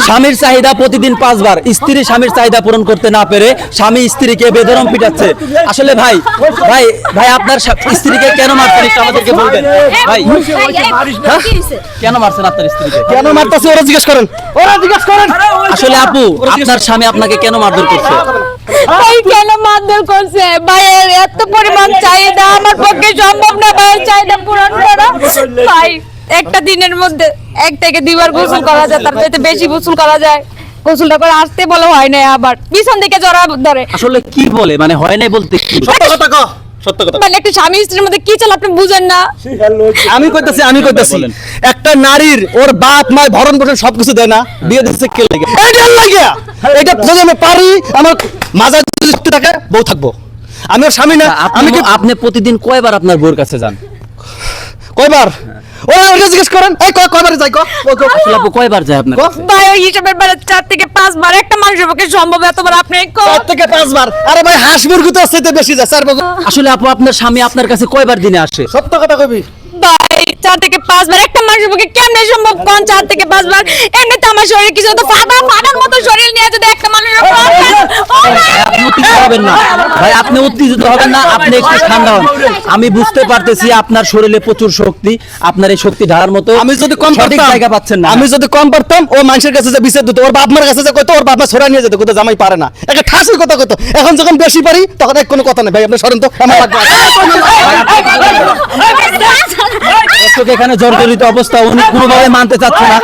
স্বামীর চাহিদা প্রতিদিন 5 বার, স্ত্রী স্বামীর চাহিদা পূরণ করতে না পেরে স্বামী স্ত্রীকে বেধরম পিটাচ্ছে। আসলে ভাই ভাই ভাই আপনার স্ত্রীকে কেন মারছেন একটু আমাদেরকে বলবেন ভাই? কেন মারছেন আপনার স্ত্রীকে? কেন মারতাছে ওরা জিজ্ঞেস করেন, ওরা জিজ্ঞেস করেন। আসলে আপু আপনার স্বামী আপনাকে কেন মারধর করছে? ভাই কেন মারধর করছে? ভাইয়ের এত পরিমাণ চাহিদা, আমার পক্ষে সম্ভব না ভাইয়ের চাহিদা পূরণ করা। ভাই একটা দিনের মধ্যে 1 থেকে 2 বার গোসল করা যায়, তার চাইতে বেশি গোসল করা যায়। গোসলটা করে আসতে বলে হয় না, আবার পিছন থেকে জড়া ধরে। আসলে কি বলে মানে হয় নাই বলতে কি? সত্য কথা কও, সত্য কথা। মানে একটা স্বামী স্ত্রীর মধ্যে কি চলে আপনি বুঝেন না? আমি কইতাছি একটা নারীর ওর বাপ মা ভরণ পোষণ সবকিছু দেয় না, বিয়ে দিচ্ছে কে লাগে? এটার লাগিয়া। এটা যদি আমি পারি আমার মাজা দৃষ্টি থাকে বউ থাকবো। আমি ওর স্বামী না। আমি কি আপনি প্রতিদিন কয়বার আপনার বউর কাছে যান? কয়বার? ওরা ওটা জিজ্ঞেস করেন। এই কয়বার যাই কও? আসলে আপু কয়বার যায় আপনার কাছে? ভাই ওই হিসাবের বেলা 4 থেকে 5 বার। একটা মানুষের পক্ষে সম্ভব এতবার আপনি 4 থেকে 5 বার? আরে ভাই হাঁস মুরগি তো আসতে বেশি যায় 4 বার। আসলে আপু আপনার স্বামী আপনার কাছে কয়বার দিনে আসে? সত্য কথা কবি। ভাই 4 থেকে 5 বার। একটা মানুষের পক্ষে কেমনে সম্ভব কোন 4 থেকে 5 বার? এমনিতে আমার শরীরে কিছু তো ফাটার মতো শরীর নিয়ে যদি একটা মানুষের আপনি উত্তেজিত হবেন না ভাই, আপনি উত্তেজিত হবেন না, আপনি একটু ঠান্ডা হন। আমি বুঝতে পারতেছি আপনার শরীরে প্রচুর শক্তি, আপনার এই শক্তি ঢালার মতো আমি যদি কম সঠিক পারতাম, জায়গা পাচ্ছেন না। আমি যদি কম পারতাম ও মানুষের কাছে যে বিচার দিত, ওর বাপ মার কাছে যে কইতো ওর বাপ মা ছড়া নিয়ে যেত, কইতো জামাই পারে না। একটা ঠাসের কথা কইতো। এখন যখন বেশি পারি তখন এক কোনো কথা নেই। ভাই আপনি সরেন তো, আমার লাগবে। দর্শক এখানে জর্জরিত অবস্থা, উনি কোনোভাবে মানতে চাচ্ছে না।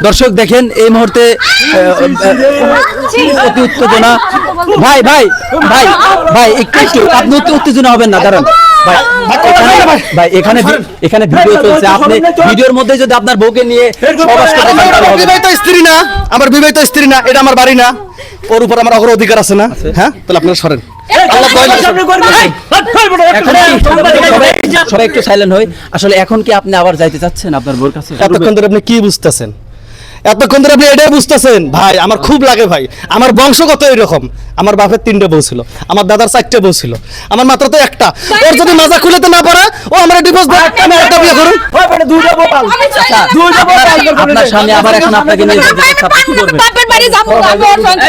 দর্শক দেখেন এই মুহূর্তে অতি উত্তেজনা। ভাই ভাই ভাই ভাই একটু আপনি উত্তেজনা হবেন না, দাঁড়ান ভাই। ভাই এখানে ভিডিও চলছে, আপনি ভিডিওর মধ্যে যদি আপনার বউকে নিয়ে সহবাস করতে চান তাহলে হবে না। বিবাহিত স্ত্রী না, আমার বিবাহিত স্ত্রী না, এটা আমার বাড়ি না, ওর উপর আমার অধিকার আছে না। হ্যাঁ, তাহলে আপনারা সরেন। আল্লাহ সবাই একটু সাইলেন্ট হই। আসলে এখন কি আপনি আবার যাইতে চাচ্ছেন আপনার বউর কাছে? এতক্ষণ ধরে আপনি কি বুঝতেছেন? এতক্ষণ ধরে আপনি এটাই বুঝতেছেন? ভাই আমার খুব লাগে ভাই, আমার বংশগত এরকম। আমার বাপের 3টে বউ ছিল, আমার দাদার 4টে বউ ছিল, আমার মাত্র তো একটা। ওর যদি মাজা খুলেতে না পারে ও আমার ডিভোর্স দেয়, আমি একটা বিয়ে করুন। আপনার স্বামী আবার এখন আপনাকে নিয়ে যেতে চাচ্ছে, আপনি কি করবেন? বাপের বাড়ি যাবো আমি ওর সঙ্গে।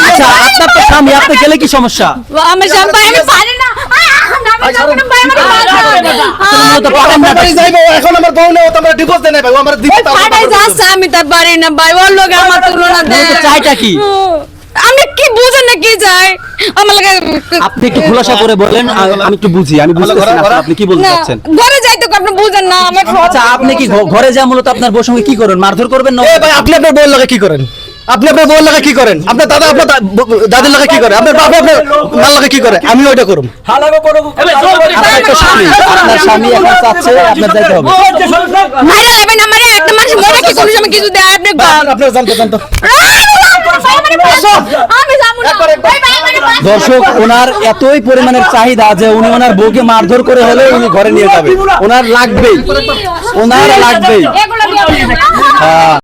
আচ্ছা আপনার তো স্বামী, আপনি গেলে কি সমস্যা? আমি স্বামী আমি পারি না। এখন আমার বউ নেই, ও তো আমার ডিভোর্স দেয় না ভাই, ও আমার দিতে আমি তার পারি না ভাই, ওর লোক আমার তুলনা দেয়। চাইটা কি? আমি কি বুঝেন না কি চাই আমার লাগে? আপনি একটু খোলাসা করে বলেন, আমি একটু বুঝি, আমি বুঝতেছি না আপনি কি বলতে চাচ্ছেন। ঘরে যাইতো আপনি বুঝেন না আমার। আচ্ছা আপনি কি ঘরে যা মূলত আপনার বউর সঙ্গে কি করেন? মারধর করবেন না? ভাই আপনি আপনার বউর লাগে কি করেন? আপনি আপনার বউর লাগে কি করেন? আপনার দাদা আপনার দাদির লাগে কি করে? আপনার বাবা আপনার মার লাগে কি করে? আমি ওইটা করুম। আপনার স্বামী এখন চাচ্ছে আপনার যাইতে হবে। মারা যাবে না মানে একটা মানুষ মরে কি কোনো সময় কিছু দেয় আপনি? আপনার জানতো আমি যাবো না। দর্শক ওনার এতই পরিমাণের চাহিদা যে উনি ওনার বউকে মারধর করে হলেও উনি ঘরে নিয়ে যাবে, ওনার লাগবেই, ওনার লাগবেই। এগুলো দিয়ে